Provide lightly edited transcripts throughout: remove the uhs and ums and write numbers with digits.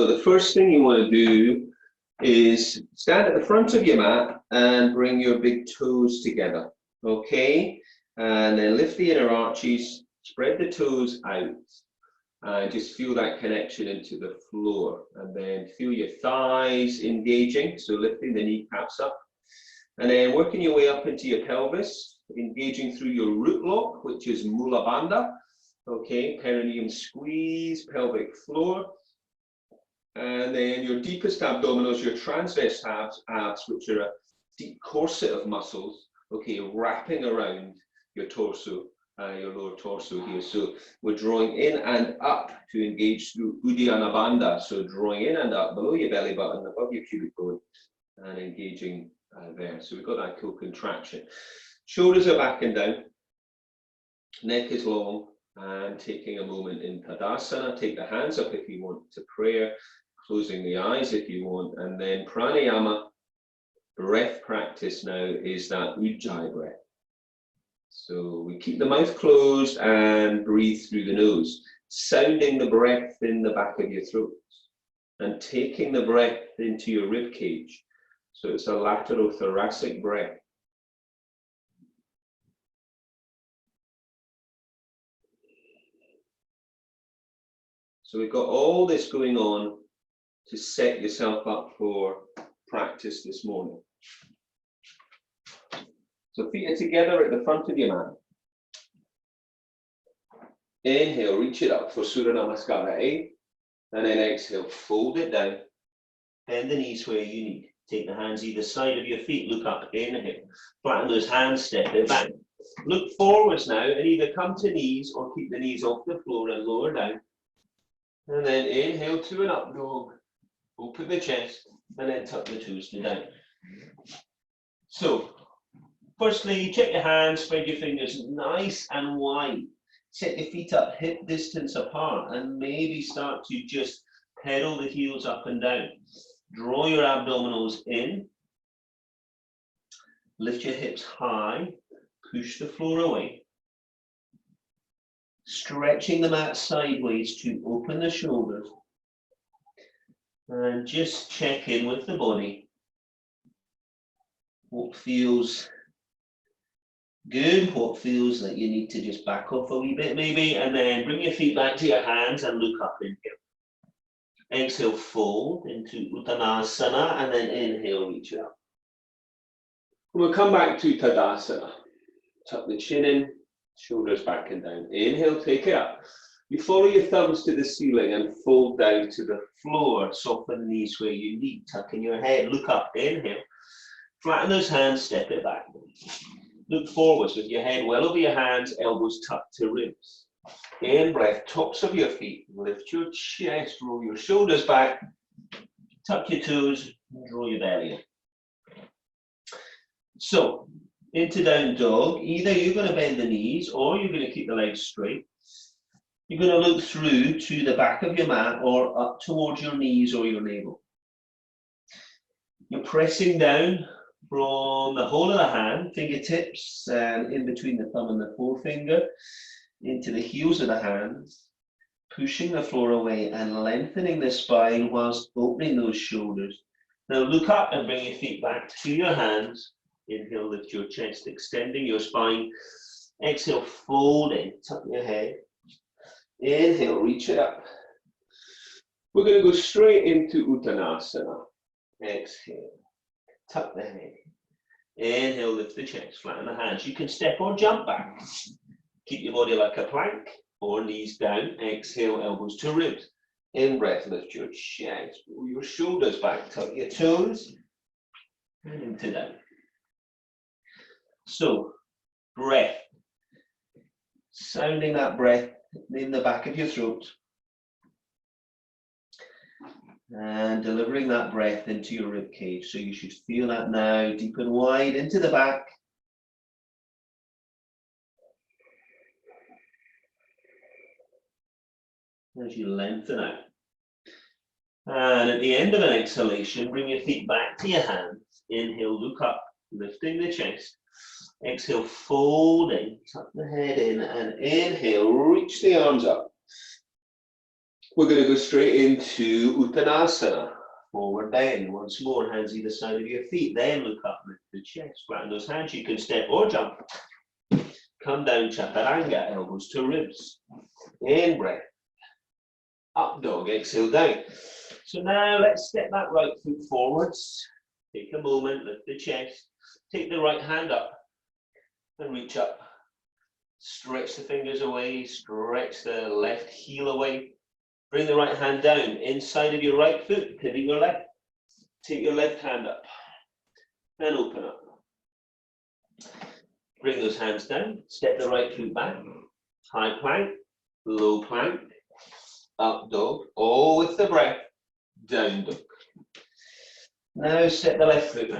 So the first thing you want to do is stand at the front of your mat and bring your big toes together, okay? And then lift the inner arches, spread the toes out, and just feel that connection into the floor. And then feel your thighs engaging, so lifting the kneecaps up. And then working your way up into your pelvis, engaging through your root lock, which is Mula Bandha, okay? Perineum squeeze, pelvic floor. And then your deepest abdominals, your transverse abs, which are a deep corset of muscles, okay, wrapping around your torso, your lower torso here. So we're drawing in and up to engage through Uddiyana Bandha. So drawing in and up below your belly button, above your pubic bone, and engaging there. So we've got that cool contraction. Shoulders are back and down, neck is long, and taking a moment in Tadasana. Take the hands up if you want to prayer. Closing the eyes if you want, and then pranayama breath practice now is that Ujjayi breath. So we keep the mouth closed and breathe through the nose, sounding the breath in the back of your throat and taking the breath into your rib cage. So it's a laterothoracic breath. So we've got all this going on to set yourself up for practice this morning. So feet are together at the front of your mat. Inhale, reach it up for Surya Namaskara, and then exhale, fold it down, bend the knees where you need. Take the hands either side of your feet, look up, inhale, flatten those hands, step it back. Look forwards now and either come to knees or keep the knees off the floor and lower down. And then inhale to an up dog. Open the chest and then tuck the toes to down. So, firstly, check your hands, spread your fingers nice and wide. Set your feet up hip distance apart and maybe start to just pedal the heels up and down. Draw your abdominals in. Lift your hips high. Push the floor away. Stretching the mat sideways to open the shoulders. And just check in with the body. What feels good, what feels like you need to just back off a wee bit maybe, and then bring your feet back to your hands and look up in here. Exhale, fold into Uttanasana, and then inhale, reach up. We'll come back to Tadasana. Tuck the chin in, shoulders back and down. Inhale, take it up. You follow your thumbs to the ceiling and fold down to the floor. Soften the knees where you need. Tuck in your head. Look up. Inhale. Flatten those hands. Step it back. Look forwards with your head well over your hands. Elbows tucked to ribs. In breath. Tops of your feet. Lift your chest. Roll your shoulders back. Tuck your toes. Draw your belly in. So, into down dog. Either you're going to bend the knees or you're going to keep the legs straight. You're going to look through to the back of your mat or up towards your knees or your navel. You're pressing down from the whole of the hand, fingertips, and in between the thumb and the forefinger, into the heels of the hands, pushing the floor away and lengthening the spine whilst opening those shoulders. Now look up and bring your feet back to your hands. Inhale, lift your chest, extending your spine. Exhale, fold in, tuck your head. Inhale, reach it up. We're going to go straight into Uttanasana. Exhale, tuck the head. Inhale, lift the chest, flatten the hands. You can step or jump back. Keep your body like a plank or knees down. Exhale, elbows to ribs. In breath, lift your chest, roll your shoulders back, tuck your toes, and into down. So, breath. Sounding that breath in the back of your throat and delivering that breath into your rib cage. So you should feel that now, deep and wide into the back. As you lengthen out. And at the end of an exhalation, bring your feet back to your hands. Inhale, look up, lifting the chest. Exhale, folding, tuck the head in, and inhale, reach the arms up. We're going to go straight into Uttanasana. Forward bend. Once more, hands either side of your feet. Then look up, lift the chest. Flatten those hands. You can step or jump. Come down, chaturanga, elbows to ribs. In breath. Up dog, exhale down. So now let's step that right foot forwards. Take a moment, lift the chest. Take the right hand up and reach up. Stretch the fingers away, stretch the left heel away. Bring the right hand down, inside of your right foot, pivot your left. Take your left hand up and open up. Bring those hands down, step the right foot back. High plank, low plank, up dog, all with the breath, down dog. Now step the left foot.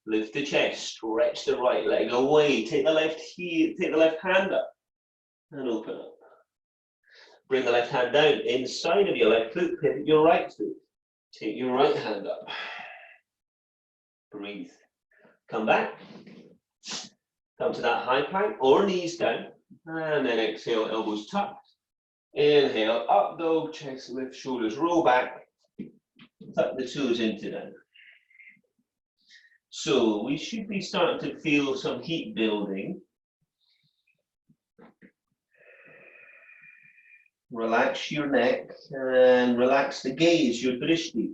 Lift the chest, stretch the right leg away, take the left heel, take the left hand up and open up. Bring the left hand down, inside of your left foot, pivot your right foot. Take your right hand up. Breathe. Come back. Come to that high plank or knees down. And then exhale, elbows tucked. Inhale, up dog, chest lift, shoulders roll back. Tuck the toes into down. So we should be starting to feel some heat building. Relax your neck and relax the gaze, your drishti,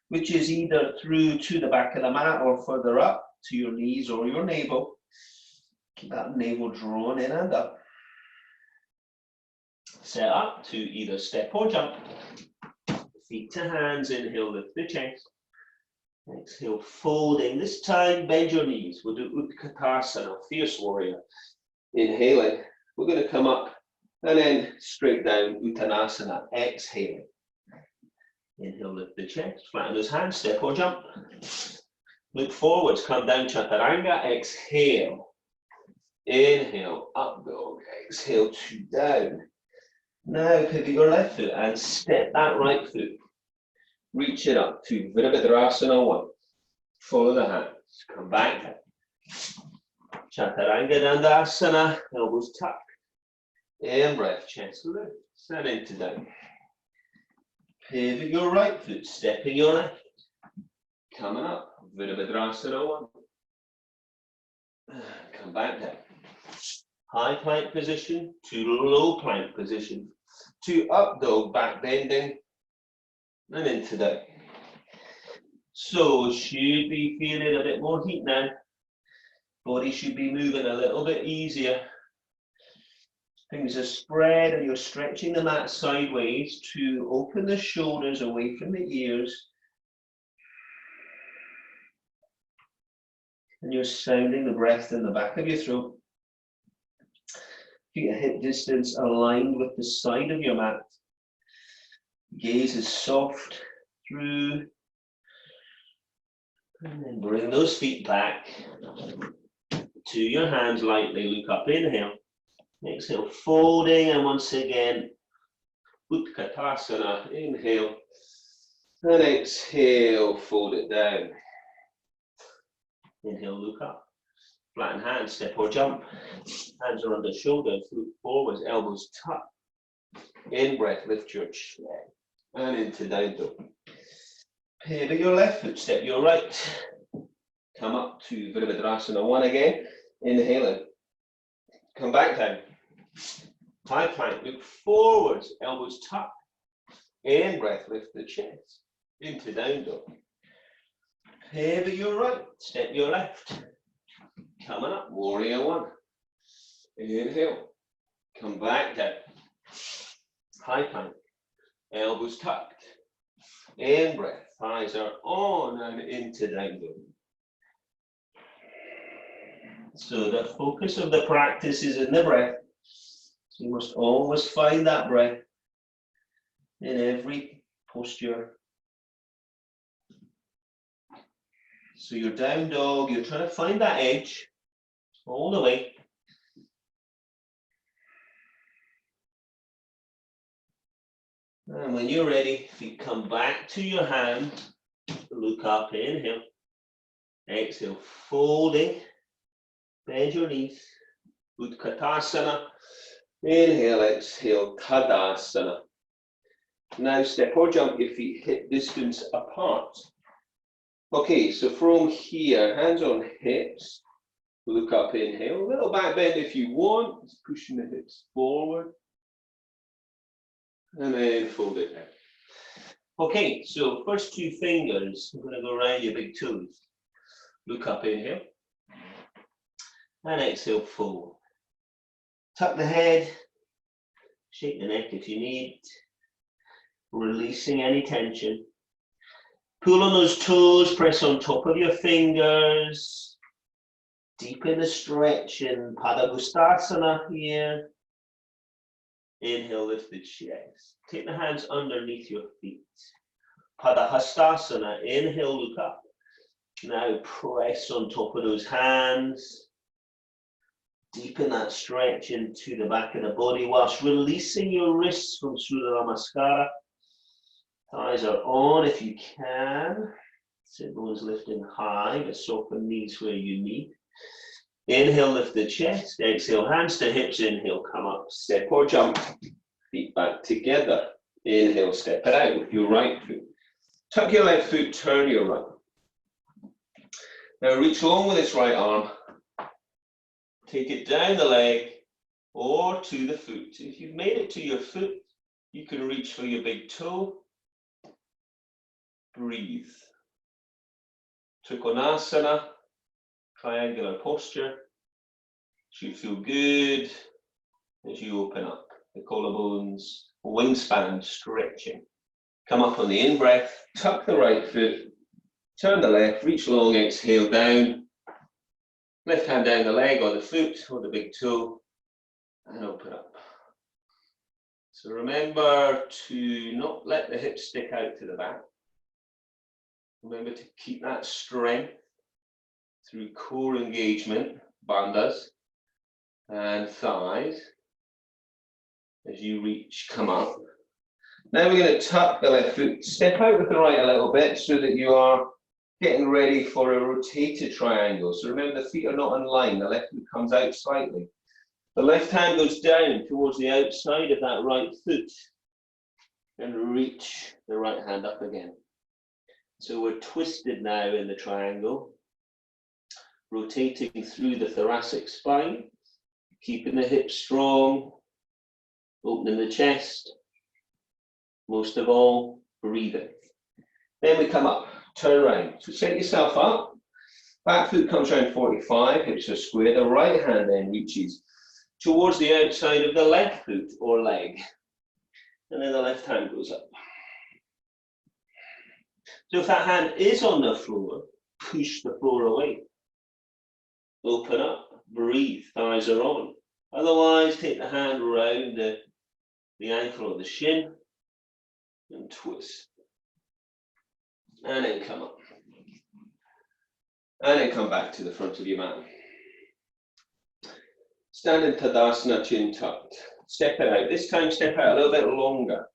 which is either through to the back of the mat or further up to your knees or your navel. Keep that navel drawn in and up. Set up to either step or jump. Feet to hands, inhale, lift the chest. Exhale, folding. This time, bend your knees. We'll do Utkatasana, fierce warrior. Inhaling. We're going to come up and then straight down, Uttanasana. Exhaling. Inhale, lift the chest. Flatten those hands, step or jump. Look forwards, come down, chaturanga. Exhale. Inhale, up dog. Exhale to down. Now pivot your left foot and step that right foot. Reach it up to Virabhadrasana 1. Follow the hands. Come back. Chaturanga Dandasana. Elbows tucked. In breath, chest lift. And into down. Pivot your right foot. Stepping your left. Coming up. Virabhadrasana 1. Come back down. High plank position to low plank position. To up dog, back bending. And into that. So should be feeling a bit more heat now. Body should be moving a little bit easier. Things are spread and you're stretching the mat sideways to open the shoulders away from the ears. And you're sounding the breath in the back of your throat. Feet at hip distance aligned with the side of your mat. Gaze is soft through. And then bring those feet back to your hands lightly. Look up, inhale. Exhale, folding. And once again, Utkatasana. Inhale. And exhale, fold it down. Inhale, look up. Flatten hands, step or jump. Hands are under shoulders, look forwards, elbows tucked. In breath, lift your chin. And into down dog. Pivot your left foot, step your right. Come up to Virabhadrasana 1 again. Inhaling. Come back down. High plank, look forwards, elbows tucked. In breath, lift the chest. Into down dog. Pivot your right, step your left. Coming up, warrior 1. Inhale. Come back down. High plank. Elbows tucked. In breath. Thighs are on and into down dog. So the focus of the practice is in the breath. So you must always find that breath in every posture. So you're down dog, you're trying to find that edge all the way. And when you're ready, feet come back to your hand. Look up, inhale. Exhale, folding. Bend your knees. Utkatasana. Inhale, exhale, Tadasana. Now step or jump your feet hip distance apart. Okay, so from here, hands on hips, look up, inhale, a little back bend if you want, just pushing the hips forward, and then fold it down. Okay, so first two fingers, I'm going to go around your big toes. Look up, inhale, and exhale, fold. Tuck the head, shake the neck if you need, releasing any tension. Pull on those toes, press on top of your fingers, deepen the stretch in Padangusthasana here. Inhale, lift the chest. Take the hands underneath your feet. Padahastasana, inhale, look up. Now press on top of those hands. Deepen that stretch into the back of the body whilst releasing your wrists from Surya Namaskara. Thighs are on if you can. Sit bones lifting high, but soften knees where you need. Inhale, lift the chest. Exhale, hands to hips. Inhale, come up. Step or jump. Feet back together. Inhale, step it out with your right foot. Tuck your left foot, turn your right. Now reach long with this right arm. Take it down the leg or to the foot. If you've made it to your foot, you can reach for your big toe. Breathe. Trikonasana, triangular posture. Should feel good as you open up the collarbones, wingspan stretching. Come up on the in-breath, tuck the right foot, turn the left, reach long, exhale down. Left hand down the leg or the foot or the big toe and open up. So remember to not let the hips stick out to the back. Remember to keep that strength through core engagement, bandhas and thighs. As you reach, come up. Now we're going to tuck the left foot, step out with the right a little bit so that you are getting ready for a rotated triangle. So remember the feet are not in line, the left foot comes out slightly. The left hand goes down towards the outside of that right foot and reach the right hand up again. So we're twisted now in the triangle, rotating through the thoracic spine, keeping the hips strong, opening the chest, most of all, breathing. Then we come up, turn around. So set yourself up, back foot comes around 45, hips are square, the right hand then reaches towards the outside of the left foot or leg, and then the left hand goes up. So if that hand is on the floor, push the floor away. Open up, breathe, thighs are on. Otherwise, take the hand around the ankle or the shin and twist. And then come up. And then come back to the front of your mat. Stand in Tadasana, chin tucked. Step it out. This time, step out a little bit longer.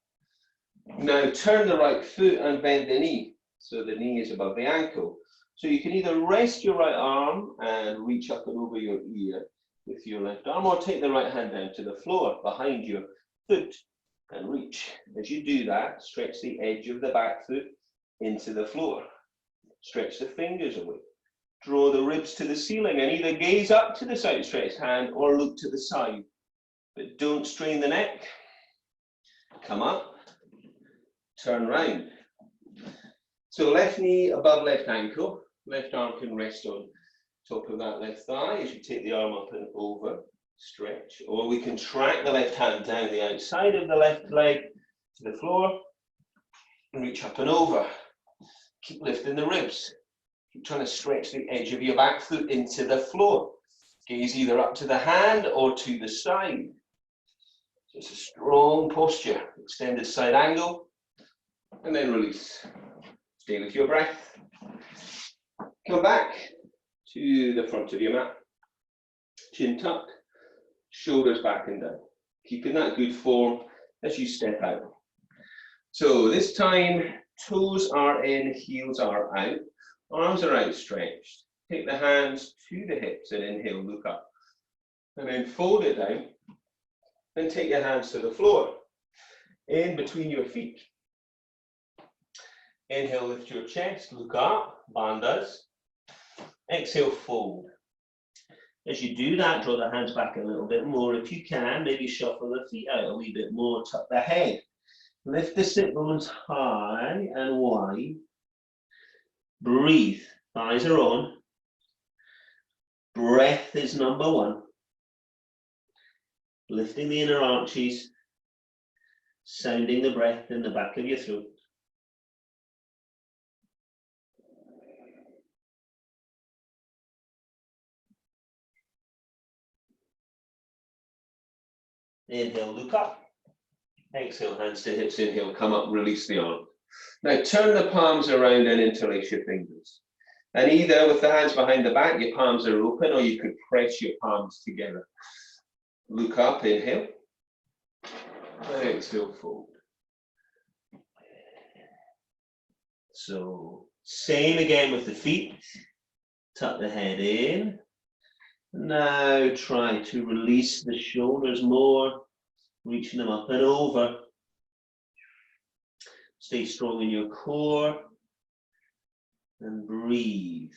Now, turn the right foot and bend the knee. So the knee is above the ankle. So you can either rest your right arm and reach up and over your ear with your left arm, or take the right hand down to the floor behind your foot and reach. As you do that, stretch the edge of the back foot into the floor. Stretch the fingers away. Draw the ribs to the ceiling and either gaze up to this outstretched hand or look to the side. But don't strain the neck. Come up, turn round. So left knee above left ankle, left arm can rest on top of that left thigh as you take the arm up and over, stretch. Or we can track the left hand down the outside of the left leg to the floor and reach up and over. Keep lifting the ribs. Keep trying to stretch the edge of your back foot into the floor. Gaze either up to the hand or to the side. So it's a strong posture. Extended side angle and then release. Stay with your breath. Come back to the front of your mat. Chin tucked, shoulders back and down. Keeping that good form as you step out. So this time, toes are in, heels are out. Arms are outstretched. Take the hands to the hips and inhale, look up. And then fold it down. Then take your hands to the floor. in between your feet. Inhale, lift your chest, look up, bandhas. Exhale, fold. As you do that, draw the hands back a little bit more. If you can, maybe shuffle the feet out a wee bit more, tuck the head. Lift the sit bones high and wide. Breathe, eyes are on. Breath is number one. Lifting the inner arches, sounding the breath in the back of your throat. Inhale, look up. Exhale, hands to hips. Inhale, come up, release the arm. Now turn the palms around and interlace your fingers. And either with the hands behind the back, your palms are open, or you could press your palms together. Look up, inhale. Exhale, fold. So, same again with the feet. Tuck the head in. Now try to release the shoulders more, reaching them up and over. Stay strong in your core. And breathe.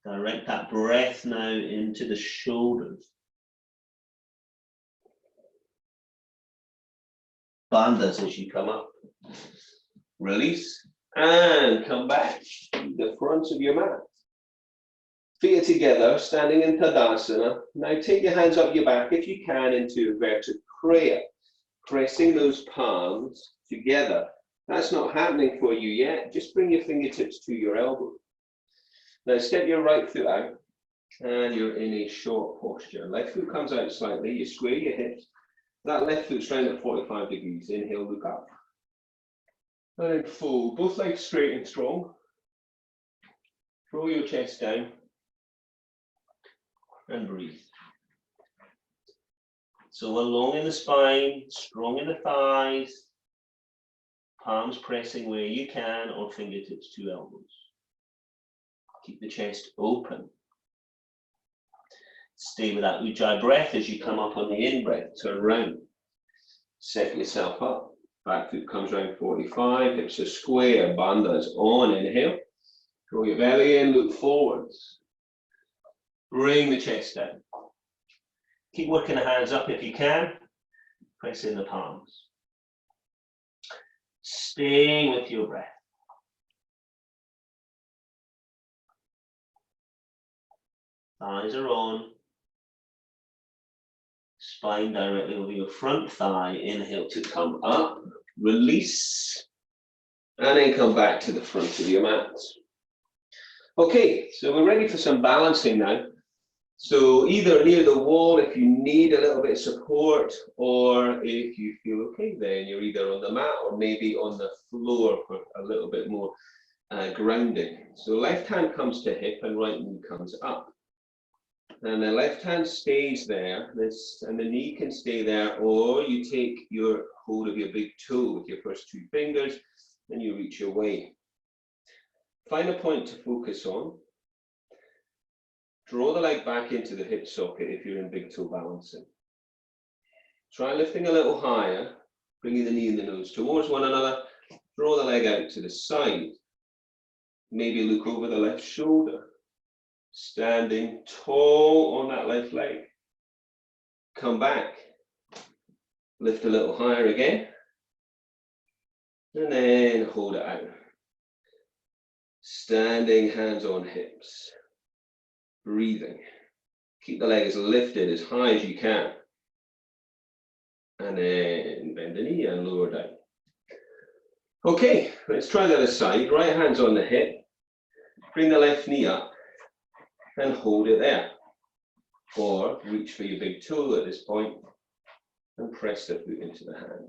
Direct that breath now into the shoulders. Bandhas as you come up. Release and come back to the front of your mat. Feet are together, standing in Tadasana. Now take your hands up your back if you can into inverted prayer. Pressing those palms together. That's not happening for you yet. Just bring your fingertips to your elbows. Now step your right foot out and you're in a short posture. Left foot comes out slightly, you square your hips. That left foot's round at 45 degrees. Inhale, look up. And then fold, both legs straight and strong. Throw your chest down and breathe. So along in the spine, strong in the thighs, palms pressing where you can or fingertips to elbows. Keep the chest open. Stay with that Ujjayi breath as you come up on the in-breath. Turn around. Set yourself up. Back foot comes round 45. Hips are square. Bandhas on. Inhale. Draw your belly in. Look forwards. Bring the chest down. Keep working the hands up if you can. Press in the palms. Staying with your breath. Thighs are on. Spine directly over your front thigh. Inhale to come up. Release. And then come back to the front of your mat. Okay, so we're ready for some balancing now. So either near the wall if you need a little bit of support, or if you feel okay, then you're either on the mat or maybe on the floor for a little bit more grounding. So left hand comes to hip and right knee comes up. And the left hand stays there, and the knee can stay there, or you take your hold of your big toe with your first two fingers and you reach your way. Find a point to focus on. Draw the leg back into the hip socket if you're in big toe balancing. Try lifting a little higher, bringing the knee and the nose towards one another. Draw the leg out to the side. Maybe look over the left shoulder. Standing tall on that left leg. Come back. Lift a little higher again. And then hold it out. Standing, hands on hips. Breathing. Keep the leg as lifted as high as you can. And then bend the knee and lower down. Okay, let's try the other side. Right hand's on the hip. Bring the left knee up and hold it there. Or reach for your big toe at this point and press the foot into the hand.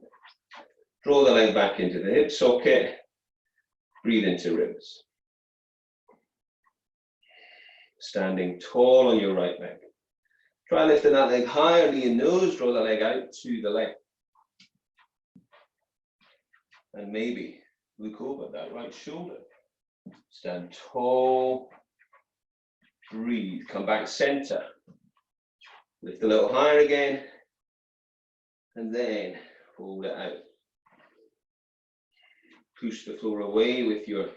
Draw the leg back into the hip socket. Breathe into ribs. Standing tall on your right leg. Try lifting that leg higher, knee and nose. Draw the leg out to the left. And maybe look over that right shoulder. Stand tall. Breathe. Come back center. Lift a little higher again. And then hold it out. push the floor away with your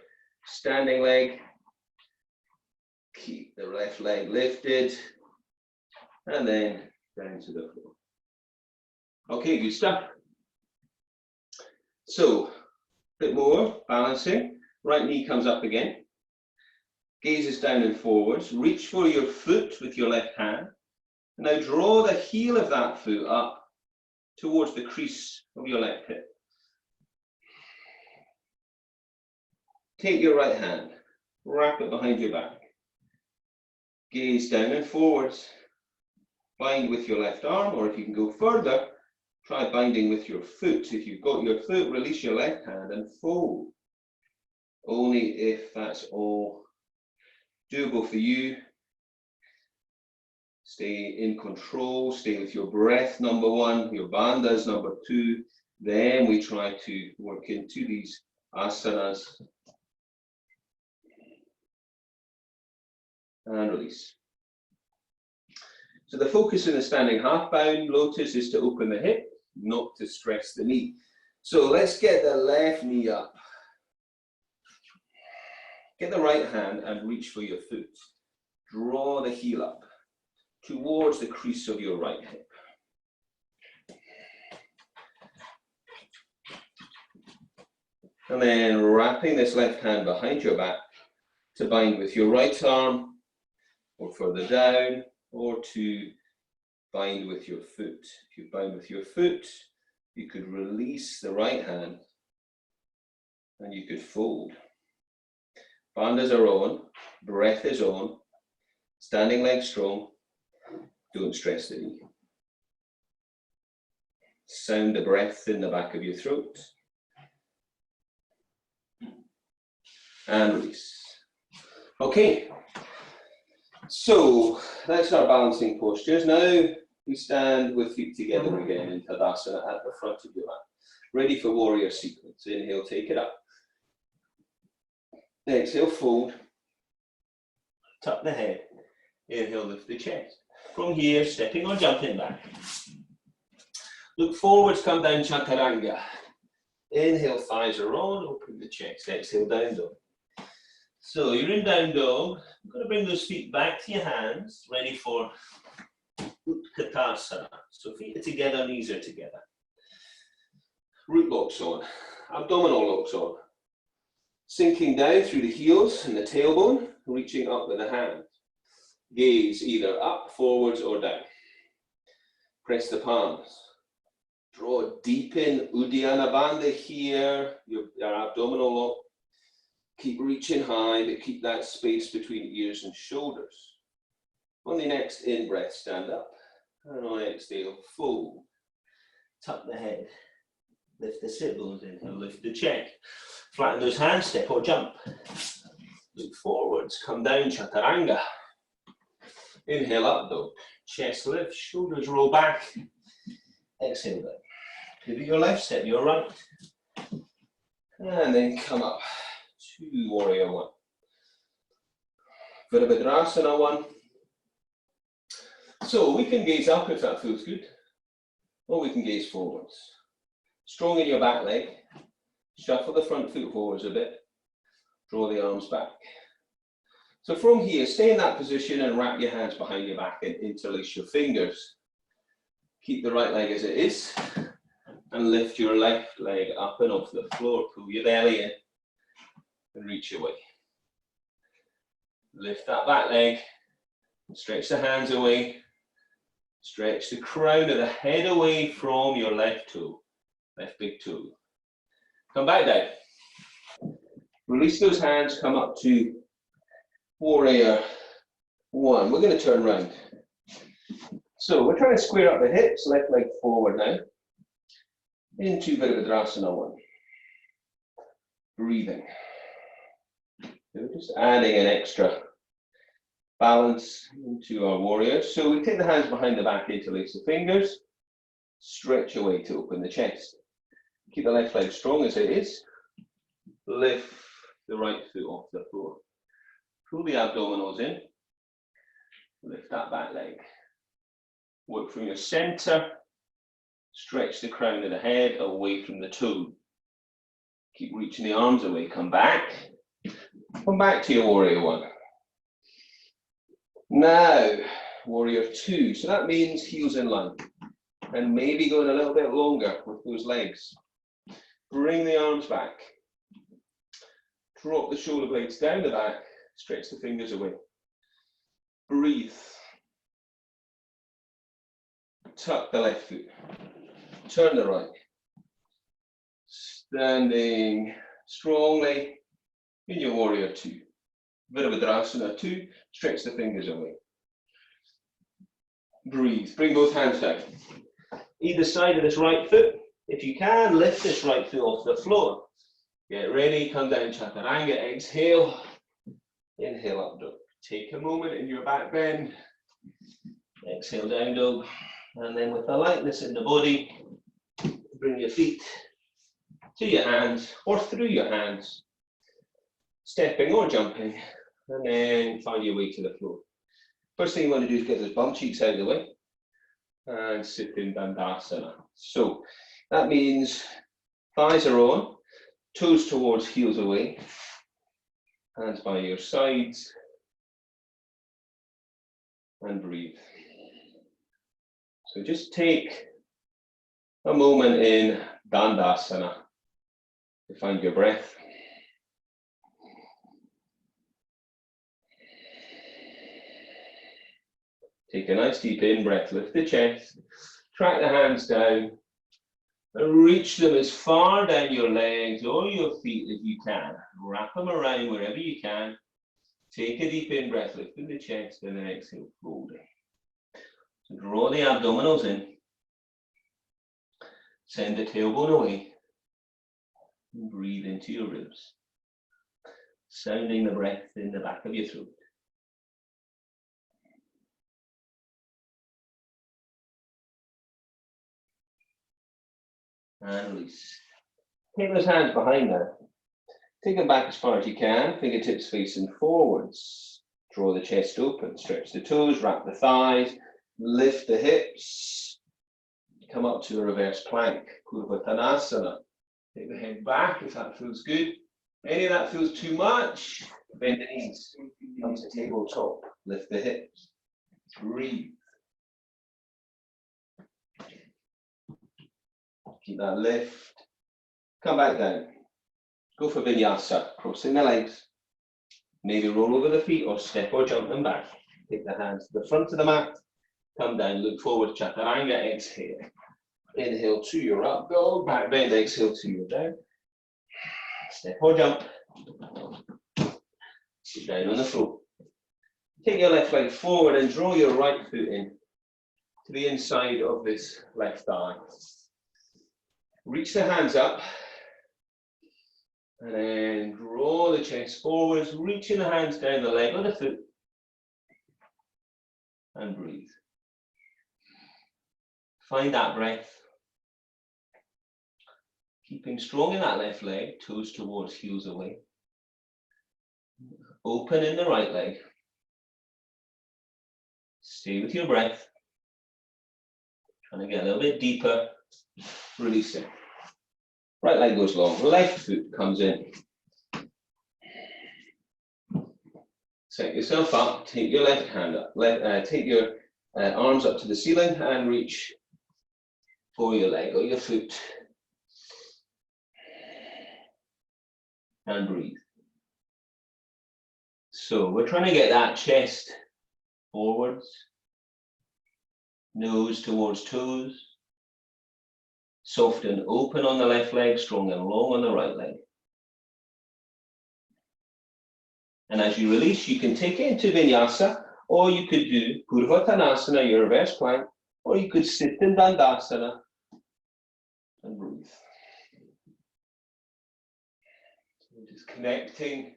standing leg. Keep the left leg lifted, and then down to the floor. Okay, good stuff. So, a bit more balancing. Right knee comes up again. Gazes down and forwards. Reach for your foot with your left hand. Now draw the heel of that foot up towards the crease of your left hip. Take your right hand, wrap it behind your back. Gaze down and forwards. Bind with your left arm, or if you can go further, try binding with your foot. If you've got your foot, release your left hand and fold. Only if that's all doable for you. Stay in control, stay with your breath, number one, your bandhas, number two. Then we try to work into these asanas. And release. So the focus in the standing half bound lotus is to open the hip, not to stress the knee. So let's get the left knee up. Get the right hand and reach for your foot. Draw the heel up towards the crease of your right hip. And then wrapping this left hand behind your back to bind with your right arm, or further down, or to bind with your foot. If you bind with your foot, you could release the right hand and you could fold. Bandhas are on, breath is on, standing leg strong, don't stress the knee. Sound the breath in the back of your throat. And release. Okay. So that's our balancing postures. Now we stand with feet together again in Tadasana at the front of your mat. Ready for warrior sequence. Inhale, take it up. Exhale, fold. Tuck the head. Inhale, lift the chest. From here, stepping or jumping back. Look forwards, come down, chaturanga. Inhale, thighs are on, open the chest. Exhale, down dog. So you're in down dog. I'm going to bring those feet back to your hands, ready for Utkatasana. So feet are together, knees are together. Root locks on, abdominal locks on. Sinking down through the heels and the tailbone, reaching up with the hand. Gaze either up, forwards or down. Press the palms. Draw deep in Uddiyana Bandha here, your abdominal lock. Keep reaching high, but keep that space between ears and shoulders. On the next in-breath, stand up. And on exhale, fold. Tuck the head. Lift the sit bones, inhale, lift the chest. Flatten those hands, step or jump. Look forwards, come down, chaturanga. Inhale, up dog. Chest lift, shoulders roll back. Exhale down. Pivot your left, step your right. And then come up. To warrior one. Virabhadrasana one. So we can gaze up if that feels good, or we can gaze forwards. Strong in your back leg. Shuffle the front foot forwards a bit. Draw the arms back. So from here, stay in that position and wrap your hands behind your back and interlace your fingers. Keep the right leg as it is, and lift your left leg up and off the floor. Pull your belly in. And reach away. Lift that back leg, stretch the hands away, stretch the crown of the head away from your left toe, left big toe. Come back down. Release those hands, come up to warrior one. We're going to turn round. So we're trying to square up the hips, left leg forward now, into Virabhadrasana one. Breathing. We're just adding an extra balance into our warrior. So we take the hands behind the back, interlace the fingers, stretch away to open the chest. Keep the left leg strong as it is. Lift the right foot off the floor. Pull the abdominals in. Lift that back leg. Work from your center. Stretch the crown of the head away from the toe. Keep reaching the arms away. Come back. Come back to your warrior one. Now, warrior two. So that means heels in line. And maybe going a little bit longer with those legs. Bring the arms back. Drop the shoulder blades down the back. Stretch the fingers away. Breathe. Tuck the left foot. Turn the right. Standing strongly in your warrior two. Virabhadrasana two. Stretch the fingers away. Breathe. Bring both hands down. Either side of this right foot. If you can, lift this right foot off the floor. Get ready. Come down, chaturanga. Exhale. Inhale, up dog. Take a moment in your back bend. Exhale, down dog. And then with the lightness in the body, bring your feet to your hands or through your hands. Stepping or jumping. And then find your way to the floor. First thing you want to do is get those bum cheeks out of the way. And sit in Dandasana. So that means thighs are on, toes towards heels away. Hands by your sides. And breathe. So just take a moment in Dandasana to find your breath. Take a nice deep in breath, lift the chest, track the hands down, and reach them as far down your legs or your feet as you can. Wrap them around wherever you can. Take a deep in breath, lifting the chest, and then exhale, folding. So draw the abdominals in. Send the tailbone away. And breathe into your ribs. Sounding the breath in the back of your throat. And release. Take those hands behind now. Take them back as far as you can, fingertips facing forwards. Draw the chest open, stretch the toes, wrap the thighs, lift the hips. Come up to a reverse plank, Purvattanasana. Take the head back if that feels good. Any of that feels too much, bend the knees. Come to tabletop, lift the hips. Breathe. Keep that lift. Come back down. Go for Vinyasa, crossing the legs. Maybe roll over the feet or step or jump them back. Take the hands to the front of the mat. Come down, look forward, chaturanga, exhale. Inhale to your up dog, back bend, exhale to your down. Step or jump. Sit down on the floor. Take your left leg forward and draw your right foot in to the inside of this left thigh. Reach the hands up. And then draw the chest forwards, reaching the hands down the leg or the foot. And breathe. Find that breath. Keeping strong in that left leg, toes towards heels away. Open in the right leg. Stay with your breath. Trying to get a little bit deeper. Releasing. Right leg goes long, left foot comes in. Set yourself up, take your left hand up, take your arms up to the ceiling and reach for your leg or your foot. And breathe. So we're trying to get that chest forwards, nose towards toes. Soft and open on the left leg, strong and long on the right leg. And as you release, you can take it into Vinyasa, or you could do Purvattanasana, your reverse plank, or you could sit in Dandasana and breathe. So just connecting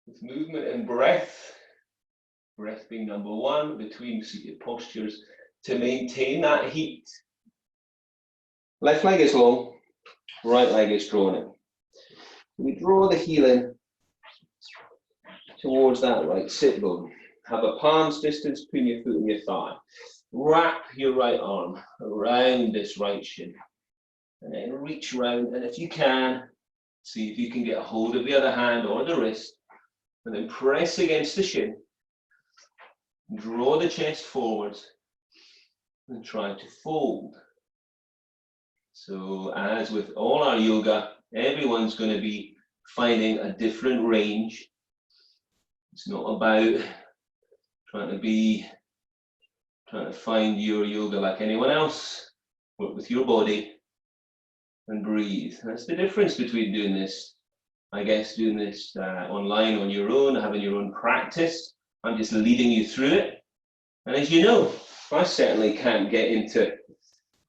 with movement and breath. Breath being number one between seated postures to maintain that heat. Left leg is long, right leg is drawn in. We draw the heel in towards that right sit bone. Have a palm's distance between your foot and your thigh. Wrap your right arm around this right shin. And then reach around, and if you can, See if you can get a hold of the other hand or the wrist, and then press against the shin. Draw the chest forwards and try to fold. So as with all our yoga, everyone's going to be finding a different range. It's not about trying to find your yoga like anyone else. Work with your body and breathe. That's the difference between doing this, I guess, doing this online on your own, having your own practice. I'm just leading you through it. And as you know, I certainly can't get into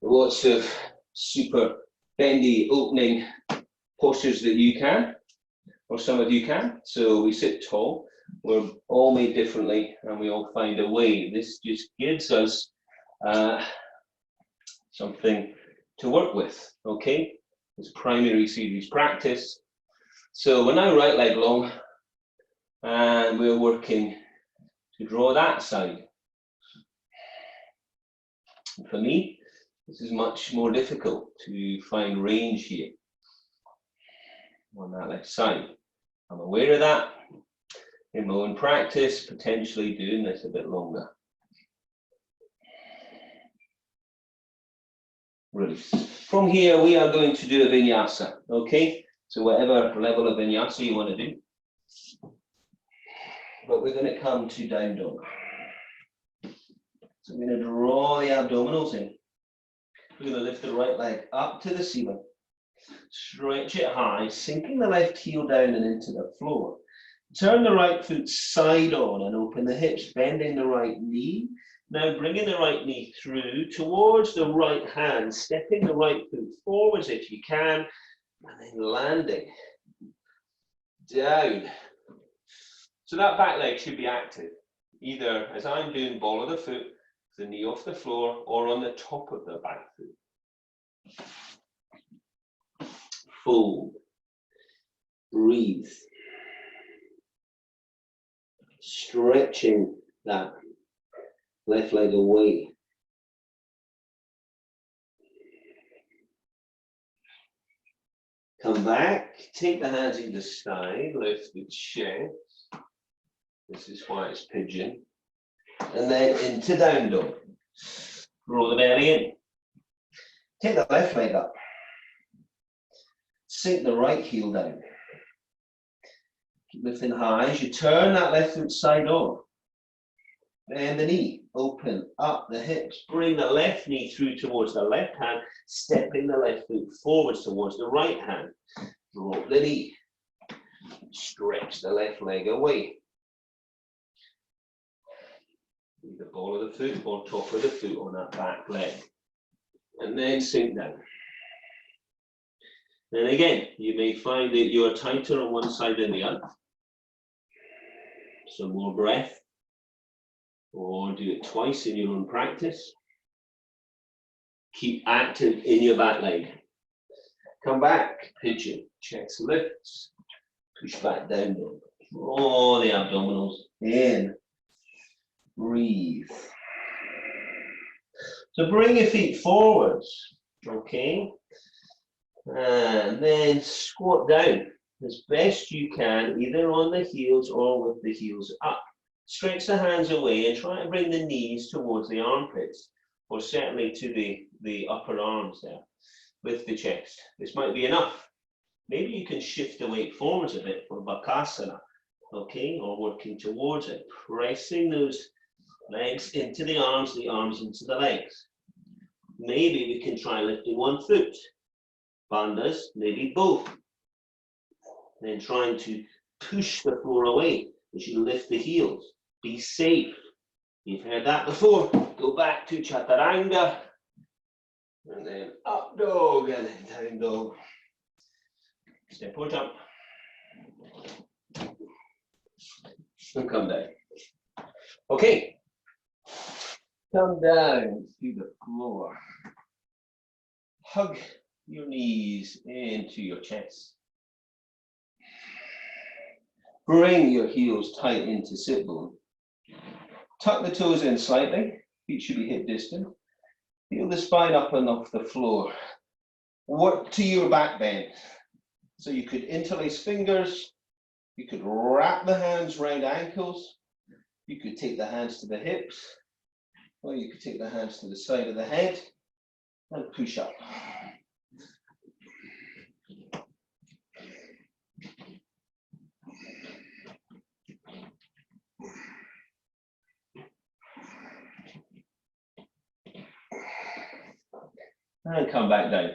lots of super bendy opening postures that you can, or some of you can. So we sit tall. We're all made differently, and we all find a way. This just gives us something to work with, okay? It's primary series practice. So we're now right leg long, and we're working to draw that side. For me, this is much more difficult to find range here on that left side. I'm aware of that. In my own practice, potentially doing this a bit longer. Release. From here, we are going to do a vinyasa, okay? So whatever level of vinyasa you want to do. But we're going to come to down dog. So I'm going to draw the abdominals in. We're going to lift the right leg up to the ceiling. Stretch it high, sinking the left heel down and into the floor. Turn the right foot side on and open the hips, bending the right knee. Now bringing the right knee through towards the right hand, stepping the right foot forwards if you can, and then landing down. So that back leg should be active, either as I'm doing ball of the foot, the knee off the floor, or on the top of the back foot. Fold. Breathe. Stretching that left leg away. Come back, take the hands either side, lift the chest. This is why it's pigeon. And then into down dog. Roll the belly in. Take the left leg up. Sink the right heel down. Keep lifting high as you turn that left foot side on. Bend the knee, open up the hips. Bring the left knee through towards the left hand, stepping the left foot forwards towards the right hand. Drop the knee. Stretch the left leg away. Leave the ball of the foot or top of the foot on that back leg. And then sink down. Then again, you may find that you are tighter on one side than the other. Some more breath, or do it twice in your own practice. Keep active in your back leg. Come back, pigeon, chest lifts, push back down, draw the abdominals in, breathe. So bring your feet forwards, okay? And then squat down as best you can, either on the heels or with the heels up. Stretch the hands away and try and bring the knees towards the armpits, or certainly to the upper arms there, with the chest. This might be enough. Maybe you can shift the weight forwards a bit for Bakasana, okay, or working towards it, pressing those legs into the arms into the legs. Maybe we can try lifting one foot. Bandhas, maybe both. Then trying to push the floor away as you lift the heels. Be safe. You've heard that before. Go back to Chaturanga. And then up dog and then down dog. Step or jump. And come down. Okay. Come down to the floor. Hug your knees into your chest. Bring your heels tight into sit bone. Tuck the toes in slightly. Feet should be hip distant. Feel the spine up and off the floor. Work to your back bend. So you could interlace fingers, you could wrap the hands round ankles, you could take the hands to the hips, or you could take the hands to the side of the head and push up. And come back down.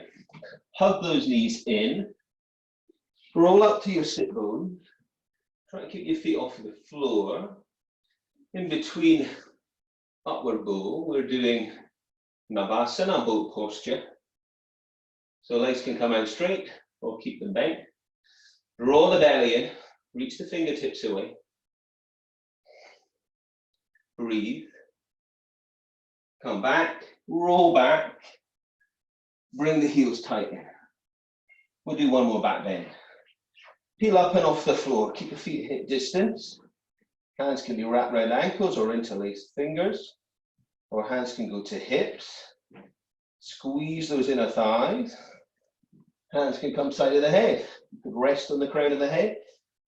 Hug those knees in. Roll up to your sit bones. Try to keep your feet off the floor. In between upward bow, we're doing Navasana, boat posture. So legs can come out straight or keep them bent. Draw the belly in, reach the fingertips away. Breathe. Come back, roll back. Bring the heels tight in. We'll do one more back bend. Peel up and off the floor. Keep your feet hip distance. Hands can be wrapped around ankles or interlaced fingers. Or hands can go to hips. Squeeze those inner thighs. Hands can come side of the head. You could rest on the crown of the head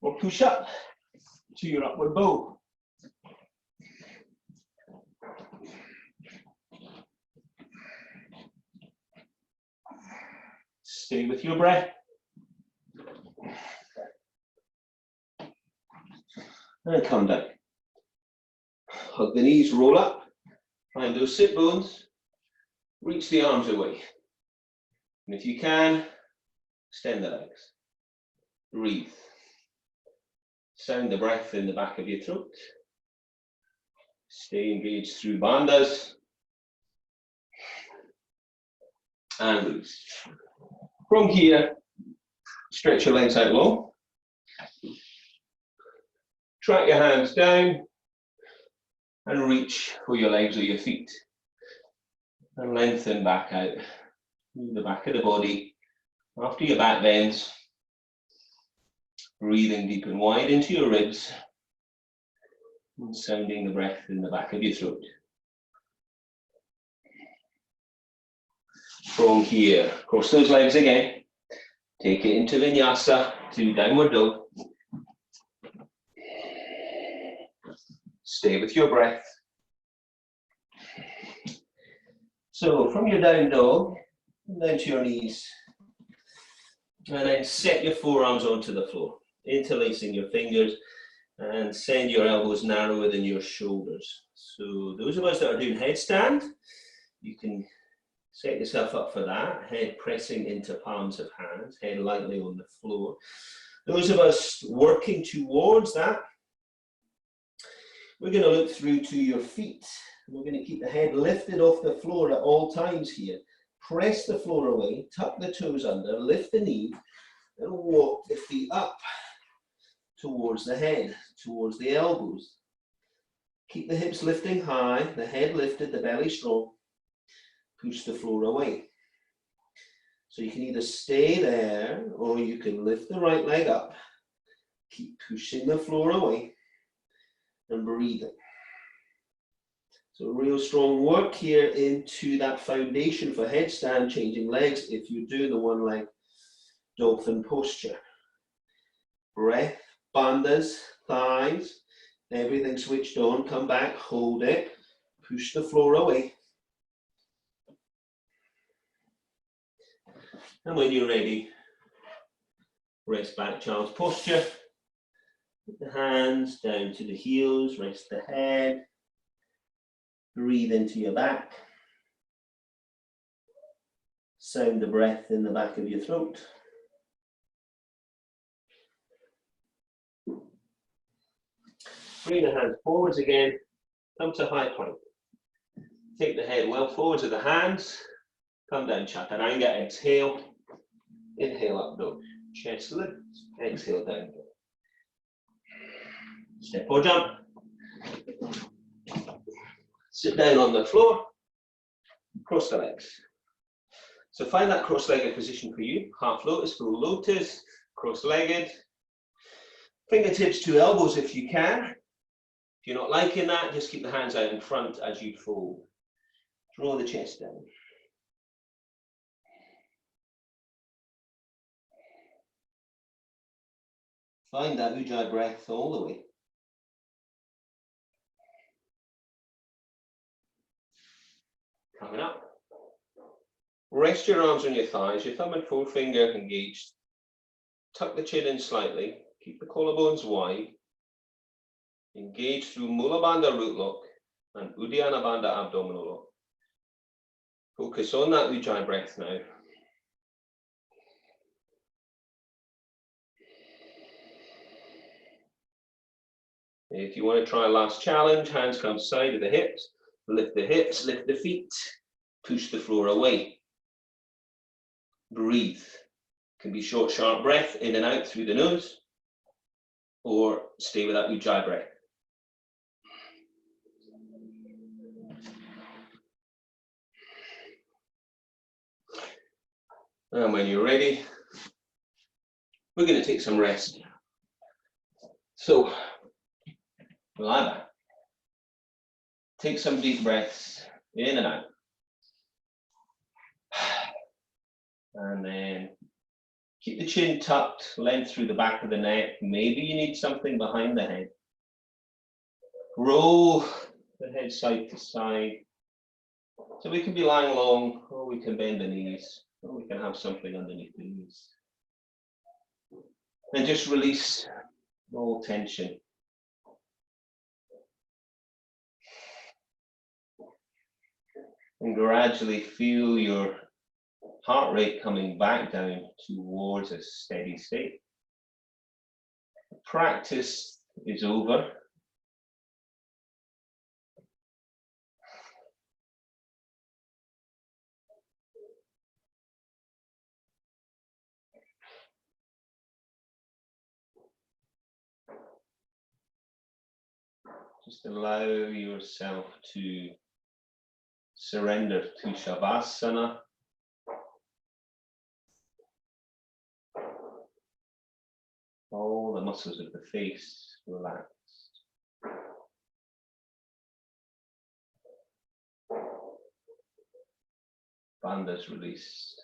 or push up to your upward bow. Stay with your breath. And come down. Hug the knees, roll up. Find those sit bones. Reach the arms away. And if you can, extend the legs. Breathe. Sound the breath in the back of your throat. Stay engaged through bandhas. And release. From here, stretch your legs out long. Track your hands down and reach for your legs or your feet. And lengthen back out. Move the back of the body. After your back bends, breathing deep and wide into your ribs. And sounding the breath in the back of your throat. From here, cross those legs again. Take it into Vinyasa, to downward dog. Stay with your breath. So from your down dog, down to your knees. And then set your forearms onto the floor, interlacing your fingers and send your elbows narrower than your shoulders. So those of us that are doing headstand, you can set yourself up for that, head pressing into palms of hands, head lightly on the floor. Those of us working towards that, we're going to look through to your feet. We're going to keep the head lifted off the floor at all times here. Press the floor away, tuck the toes under, lift the knee, and walk the feet up towards the head, towards the elbows. Keep the hips lifting high, the head lifted, the belly strong. Push the floor away. So you can either stay there or you can lift the right leg up. Keep pushing the floor away and breathing. So real strong work here into that foundation for headstand, changing legs if you do the one leg dolphin posture. Breath, bandhas, thighs, everything switched on. Come back, hold it, push the floor away. And when you're ready, rest back, child's posture. Put the hands down to the heels, rest the head. Breathe into your back. Sound the breath in the back of your throat. Bring the hands forwards again. Come to high plank. Take the head well forwards with the hands. Come down, chaturanga, exhale. Inhale, up dog. Chest lifts, exhale, down dog. Step or jump. Sit down on the floor. Cross the legs. So find that cross-legged position for you. Half lotus, full lotus, cross-legged. Fingertips to elbows if you can. If you're not liking that, just keep the hands out in front as you fold. Draw the chest down. Find that Ujjayi breath all the way. Coming up. Rest your arms on your thighs, your thumb and forefinger engaged. Tuck the chin in slightly, keep the collarbones wide. Engage through Mula Bandha root lock and Uddiyana Bandha abdominal lock. Focus on that Ujjayi breath now. If you want to try a last challenge, hands come side of the hips, lift the feet, push the floor away. Breathe. Can be short, sharp breath in and out through the nose, or stay with that Ujjayi breath. And when you're ready, we're going to take some rest. So, lie back. Take some deep breaths in and out. And then keep the chin tucked, length through the back of the neck. Maybe you need something behind the head. Roll the head side to side. So we can be lying long, or we can bend the knees, or we can have something underneath the knees. And just release all tension. And gradually feel your heart rate coming back down towards a steady state. The practice is over. Just allow yourself to surrender to Shavasana. All the muscles of the face relaxed. Bandhas released.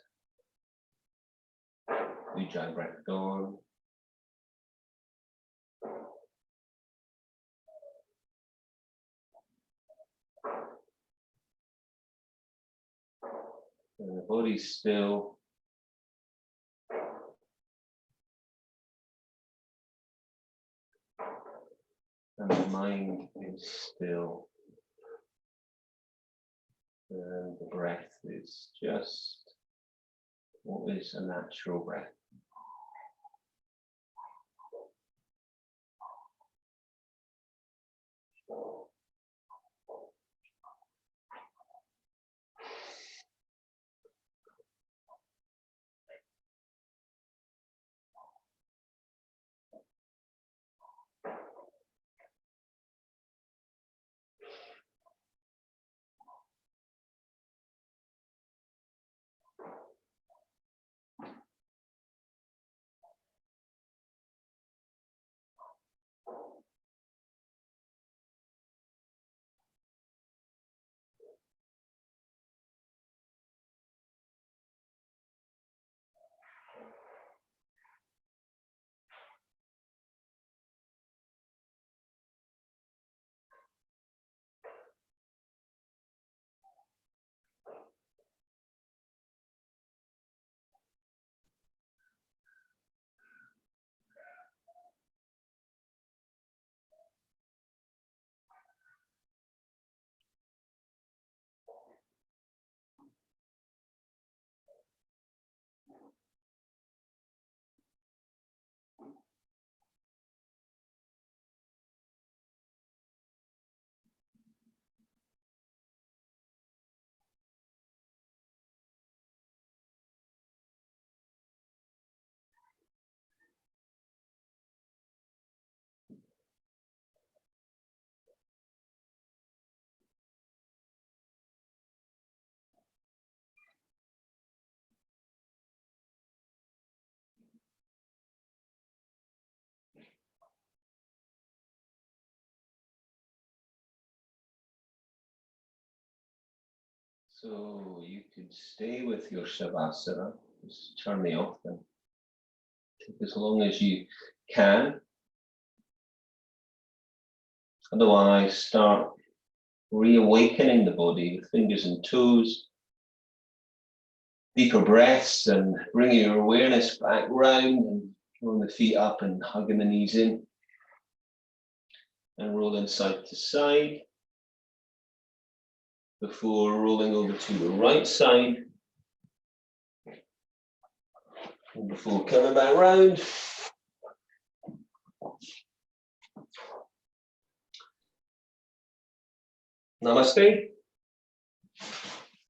Ujjayi breath gone. And the body's still. And the mind is still. And the breath is just what is a natural breath. So you could stay with your Shavasana, just turn me off and take as long as you can. Otherwise, start reawakening the body, the fingers and toes. Deeper breaths and bringing your awareness back round and rolling the feet up and hugging the knees in. And rolling side to side. Before rolling over to the right side. And before coming back round. Namaste.